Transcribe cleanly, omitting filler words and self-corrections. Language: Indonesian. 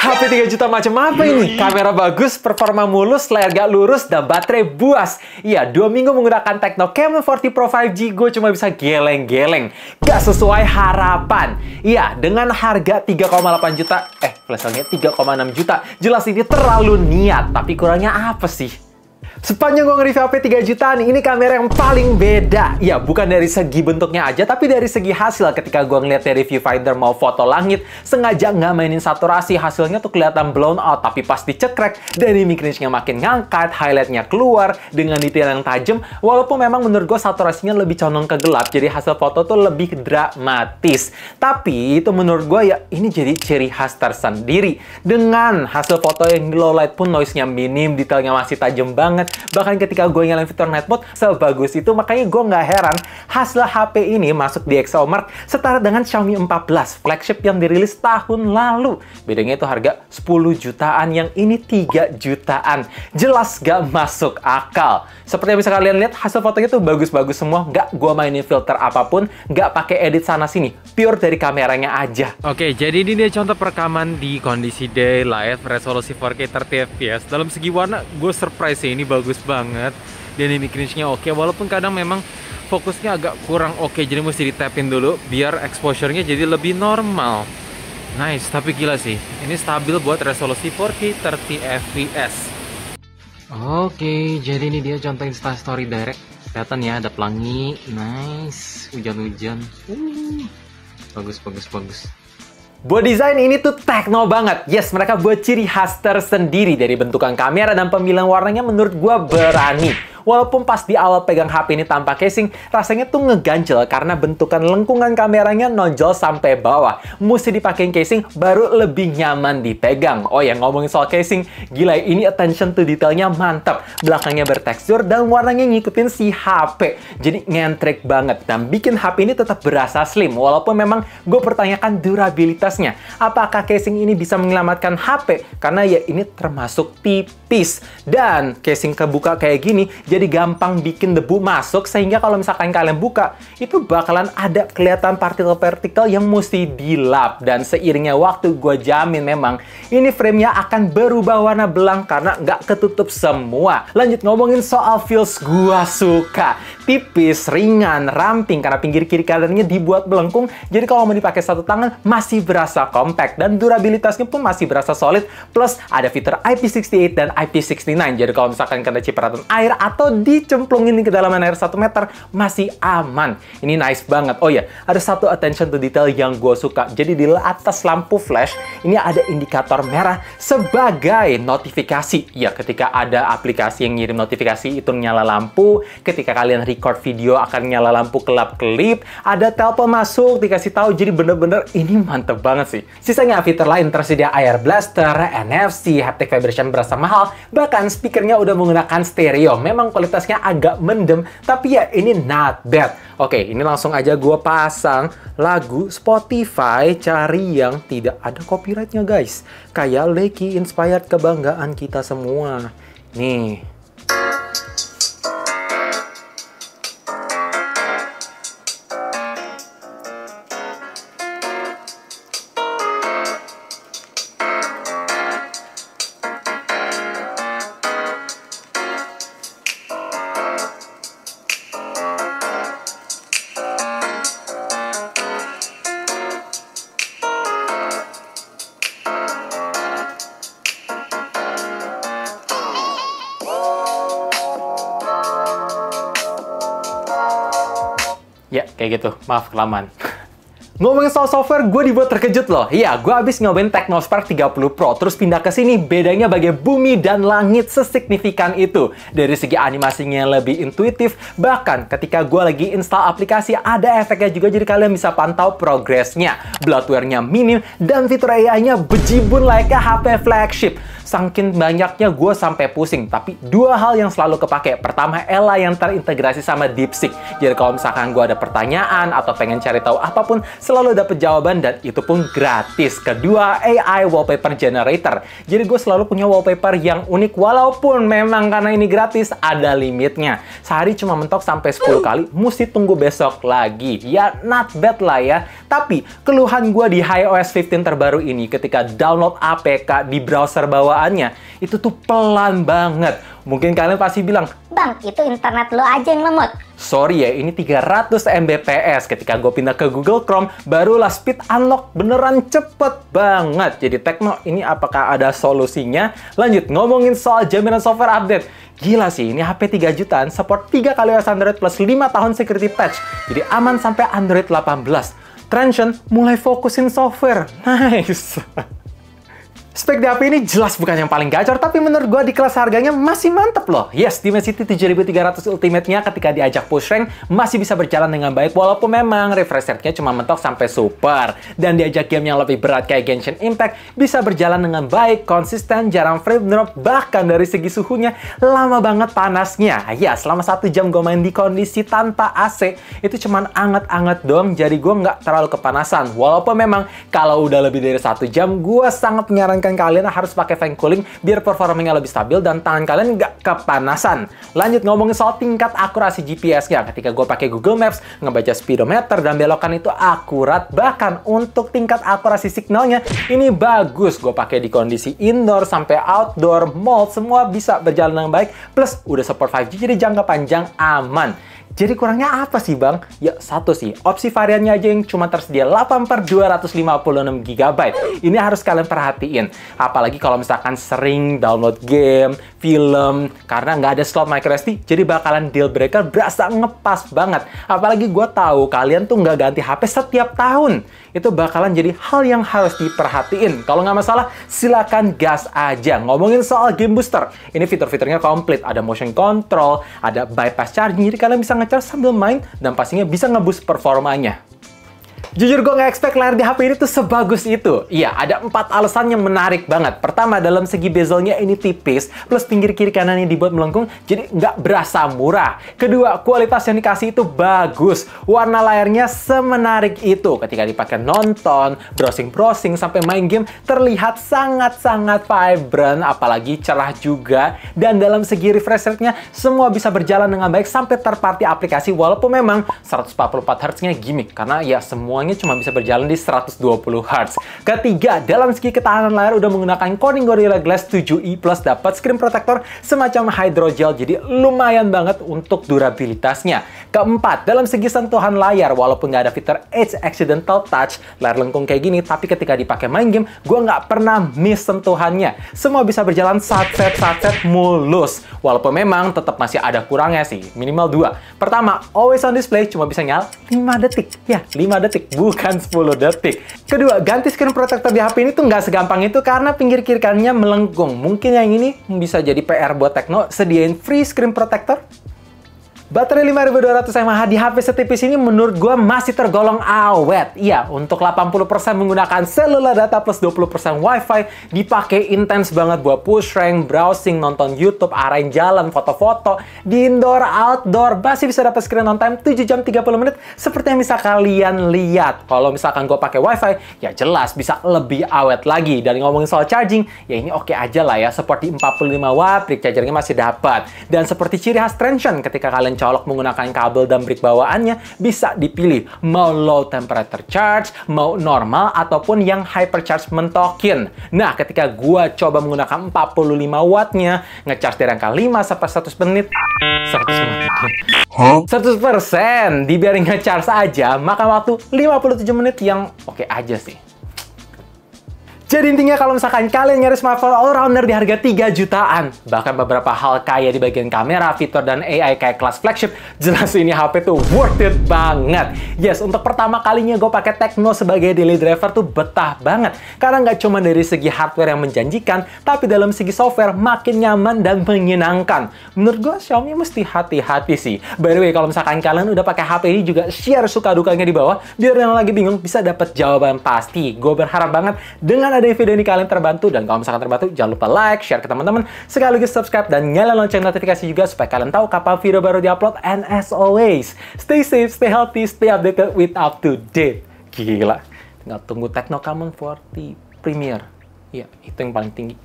HP 3 juta macam apa ini? Kamera bagus, performa mulus, layar gak lurus, dan baterai buas. Iya, 2 minggu menggunakan Tecno Camon 40 Pro 5G, gue cuma bisa geleng-geleng. Gak sesuai harapan. Iya, dengan harga 3,8 juta, flash sale-nya 3,6 juta. Jelas ini terlalu niat, tapi kurangnya apa sih? Sepanjang gue nge-review HP 3 jutaan, ini kamera yang paling beda. Ya, bukan dari segi bentuknya aja, tapi dari segi hasil. Ketika gue ngeliat dari viewfinder mau foto langit, sengaja nggak mainin saturasi, hasilnya tuh kelihatan blown out. Tapi pas dicekrek, dynamic range-nya makin ngangkat, highlight-nya keluar, dengan detail yang tajam. Walaupun memang menurut gue saturasinya lebih condong ke gelap, jadi hasil foto tuh lebih dramatis. Tapi itu menurut gue ya, ini jadi ciri khas tersendiri. Dengan hasil foto yang low light pun noise-nya minim, detailnya masih tajam banget. Bahkan ketika gue nyalain fitur night mode sebagus itu, makanya gue nggak heran hasil HP ini masuk di ExoMark setara dengan Xiaomi 14 flagship yang dirilis tahun lalu. Bedanya itu harga 10 jutaan, yang ini 3 jutaan. Jelas gak masuk akal. Seperti yang bisa kalian lihat, hasil fotonya tuh bagus-bagus semua. Nggak gue mainin filter apapun, nggak pakai edit sana-sini. Pure dari kameranya aja. Oke, jadi ini dia contoh perekaman di kondisi daylight, resolusi 4K 30 fps. Dalam segi warna, gue surprise sih, ini bagus banget. Dynamic range-nya oke, walaupun kadang memang fokusnya agak kurang oke, jadi mesti ditapin dulu biar exposure-nya jadi lebih normal. Nice, tapi gila sih. Ini stabil buat resolusi 4K 30 fps. Oke, jadi ini dia contoh Instastory Direct. Kelihatan ya, ada pelangi. Nice, hujan-hujan. Bagus, bagus, bagus. Buat desain ini tuh Tecno banget. Yes, mereka buat ciri khas tersendiri dari bentukan kamera dan pemilihan warnanya menurut gua berani. Walaupun pas di awal pegang HP ini tanpa casing, rasanya tuh ngeganjel karena bentukan lengkungan kameranya nonjol sampai bawah. Mesti dipakein casing baru lebih nyaman dipegang. Oh ya, ngomongin soal casing, gila ini attention to detailnya mantap. Belakangnya bertekstur dan warnanya ngikutin si HP. Jadi ngentrik banget dan bikin HP ini tetap berasa slim. Walaupun memang gue pertanyakan durabilitasnya. Apakah casing ini bisa menyelamatkan HP? Karena ya ini termasuk tipis. Dan casing kebuka kayak gini, jadi gampang bikin debu masuk, sehingga kalau misalkan kalian buka, itu bakalan ada kelihatan partikel-partikel yang mesti dilap. Dan seiringnya waktu, gue jamin memang ini framenya akan berubah warna belang karena nggak ketutup semua. Lanjut ngomongin soal feels, gue suka. Tipis, ringan, ramping, karena pinggir kiri kanannya dibuat melengkung, jadi kalau mau dipakai satu tangan, masih berasa compact. Dan durabilitasnya pun masih berasa solid, plus ada fitur IP68 dan IP69, jadi kalau misalkan kena cipratan air atau dicemplungin ke kedalaman air 1 meter, masih aman. Ini nice banget. Oh ya, ada satu attention to detail yang gue suka. Jadi di atas lampu flash, ini ada indikator merah sebagai notifikasi. Ya, ketika ada aplikasi yang ngirim notifikasi, itu nyala lampu. Ketika kalian record video, akan nyala lampu kelap-kelip. Ada telepon masuk, dikasih tahu. Jadi bener-bener ini mantep banget sih. Sisanya fitur lain tersedia Air Blaster, NFC, haptic vibration berasa mahal. Bahkan speakernya udah menggunakan stereo. Memang kualitasnya agak mendem, tapi ya ini not bad. Oke, ini langsung aja gue pasang lagu Spotify, cari yang tidak ada copyrightnya guys. Kayak Lecky inspired kebanggaan kita semua. Nih. Ya, kayak gitu. Maaf kelamaan. Ngomongin soal software, gue dibuat terkejut loh. Iya, gue abis nyobain Tecno Spark 30 Pro, terus pindah ke sini, bedanya bagai bumi dan langit sesignifikan itu. Dari segi animasinya yang lebih intuitif, bahkan ketika gue lagi install aplikasi, ada efeknya juga, jadi kalian bisa pantau progresnya. Bloatware-nya minim, dan fitur AI-nya bejibun layaknya HP flagship. Saking banyaknya gue sampai pusing. Tapi dua hal yang selalu kepake. Pertama, Ella yang terintegrasi sama DeepSeek. Jadi kalau misalkan gue ada pertanyaan atau pengen cari tahu apapun, selalu dapet jawaban dan itu pun gratis. Kedua, AI Wallpaper Generator. Jadi gue selalu punya wallpaper yang unik walaupun memang karena ini gratis ada limitnya. Sehari cuma mentok sampai 10 kali, mesti tunggu besok lagi. Ya, not bad lah ya. Tapi keluhan gue di iOS 15 terbaru ini ketika download APK di browser bawaannya itu tuh pelan banget. Mungkin kalian pasti bilang, Bang, itu internet lo aja yang lemot. sorry ya, ini 300 Mbps. Ketika gue pindah ke Google Chrome, barulah speed unlock beneran cepet banget. Jadi Tecno, ini apakah ada solusinya? Lanjut, ngomongin soal jaminan software update. Gila sih, ini HP 3 jutaan, support 3 kali OS Android plus 5 tahun security patch. Jadi aman sampai Android 18. Transsion mulai fokusin software. Nice. Spek di HP ini jelas bukan yang paling gacor, tapi menurut gue di kelas harganya masih mantep loh. Yes, Dimensity 7300 Ultimate-nya ketika diajak push rank masih bisa berjalan dengan baik, walaupun memang refresh rate-nya cuma mentok sampai super. Dan diajak game yang lebih berat kayak Genshin Impact bisa berjalan dengan baik, konsisten, jarang frame drop, bahkan dari segi suhunya lama banget panasnya. Ya, selama 1 jam gue main di kondisi tanpa AC, itu cuman anget-anget dong, jadi gue nggak terlalu kepanasan. Walaupun memang kalau udah lebih dari 1 jam, gue sangat menyarankan kalian harus pakai fan cooling biar performanya lebih stabil dan tangan kalian nggak kepanasan. Lanjut ngomongin soal tingkat akurasi GPS-nya. Ketika gue pakai Google Maps, ngebaca speedometer dan belokan itu akurat. Bahkan untuk tingkat akurasi signalnya ini bagus. Gue pakai di kondisi indoor sampai outdoor, mall, semua bisa berjalan dengan baik. Plus udah support 5G, jadi jangka panjang aman. Jadi kurangnya apa sih bang? Ya satu sih, opsi variannya aja yang cuma tersedia 8/256 GB. Ini harus kalian perhatiin. Apalagi kalau misalkan sering download game, film, karena nggak ada slot microSD, jadi bakalan deal breaker berasa ngepas banget. Apalagi gue tahu kalian tuh nggak ganti HP setiap tahun. Itu bakalan jadi hal yang harus diperhatiin. Kalau nggak masalah, silakan gas aja. Ngomongin soal game booster, ini fitur-fiturnya komplit. Ada motion control, ada bypass charging, jadi kalian bisa nge-charge sambil main, dan pastinya bisa nge-boost performanya. Jujur gue nggak expect layar di HP ini tuh sebagus itu. Iya, ada 4 alasan yang menarik banget. Pertama, dalam segi bezelnya ini tipis, plus pinggir kiri kanannya dibuat melengkung, jadi nggak berasa murah. Kedua, kualitas yang dikasih itu bagus. Warna layarnya semenarik itu. Ketika dipakai nonton, browsing-browsing, sampai main game, terlihat sangat-sangat vibrant, apalagi cerah juga. Dan dalam segi refresh rate-nya, semua bisa berjalan dengan baik sampai third-party aplikasi, walaupun memang 144 Hz-nya gimmick, karena ya semuanya cuma bisa berjalan di 120 Hz. Ketiga, dalam segi ketahanan layar udah menggunakan Corning Gorilla Glass 7i Plus, dapat screen protector semacam hydrogel, jadi lumayan banget untuk durabilitasnya. Keempat, dalam segi sentuhan layar, walaupun nggak ada fitur Edge Accidental Touch, layar lengkung kayak gini, tapi ketika dipakai main game, gue nggak pernah miss sentuhannya. Semua bisa berjalan satset mulus. Walaupun memang tetap masih ada kurangnya sih, minimal 2. Pertama, always on display cuma bisa nyala 5 detik. Ya, 5 detik, bukan 10 detik. Kedua, ganti screen protector di HP ini tuh nggak segampang itu karena pinggir kiri kanannya melengkung. Mungkin yang ini bisa jadi PR buat Tecno, sediain free screen protector. Baterai 5200 mAh di HP setipis ini menurut gue masih tergolong awet. Iya, untuk 80% menggunakan cellular data plus 20% Wi-Fi, dipakai intens banget buat push rank, browsing, nonton YouTube, arahin jalan, foto-foto, di indoor, outdoor, masih bisa dapat screen on time 7 jam 30 menit seperti yang bisa kalian lihat. Kalau misalkan gue pakai Wi-Fi, ya jelas bisa lebih awet lagi. Dan ngomongin soal charging, ya ini oke aja lah ya, support di 45 watt, brick chargernya masih dapat. Dan seperti ciri khas Transsion, ketika kalian colok menggunakan kabel dan brick bawaannya, bisa dipilih mau low temperature charge, mau normal, ataupun yang hypercharge mentokin. Nah, ketika gua coba menggunakan 45 wattnya, ngecharge dari angka 5 sampai 100 menit, 100%, dibiarin ngecharge aja, makan waktu 57 menit yang oke aja sih. Jadi intinya kalau misalkan kalian nyari smartphone all-rounder di harga 3 jutaan, bahkan beberapa hal kayak di bagian kamera, fitur, dan AI kayak kelas flagship, jelas ini HP tuh worth it banget. Yes, untuk pertama kalinya gue pakai Tecno sebagai daily driver tuh betah banget. Karena nggak cuma dari segi hardware yang menjanjikan, tapi dalam segi software makin nyaman dan menyenangkan. Menurut gue Xiaomi mesti hati-hati sih. By the way, kalau misalkan kalian udah pakai HP ini juga share suka dukanya di bawah, biar yang lagi bingung bisa dapat jawaban pasti. Gue berharap banget dengan Mudah-mudahan dari video ini kalian terbantu, dan kalau misalkan terbantu, jangan lupa like, share ke teman-teman, sekaligus subscribe dan nyalain lonceng notifikasi juga supaya kalian tahu kapan video baru diupload. And as always, stay safe, stay healthy, stay updated with up to date. Gila, tinggal tunggu Tecno Camon 40 Premier. Iya, itu yang paling tinggi.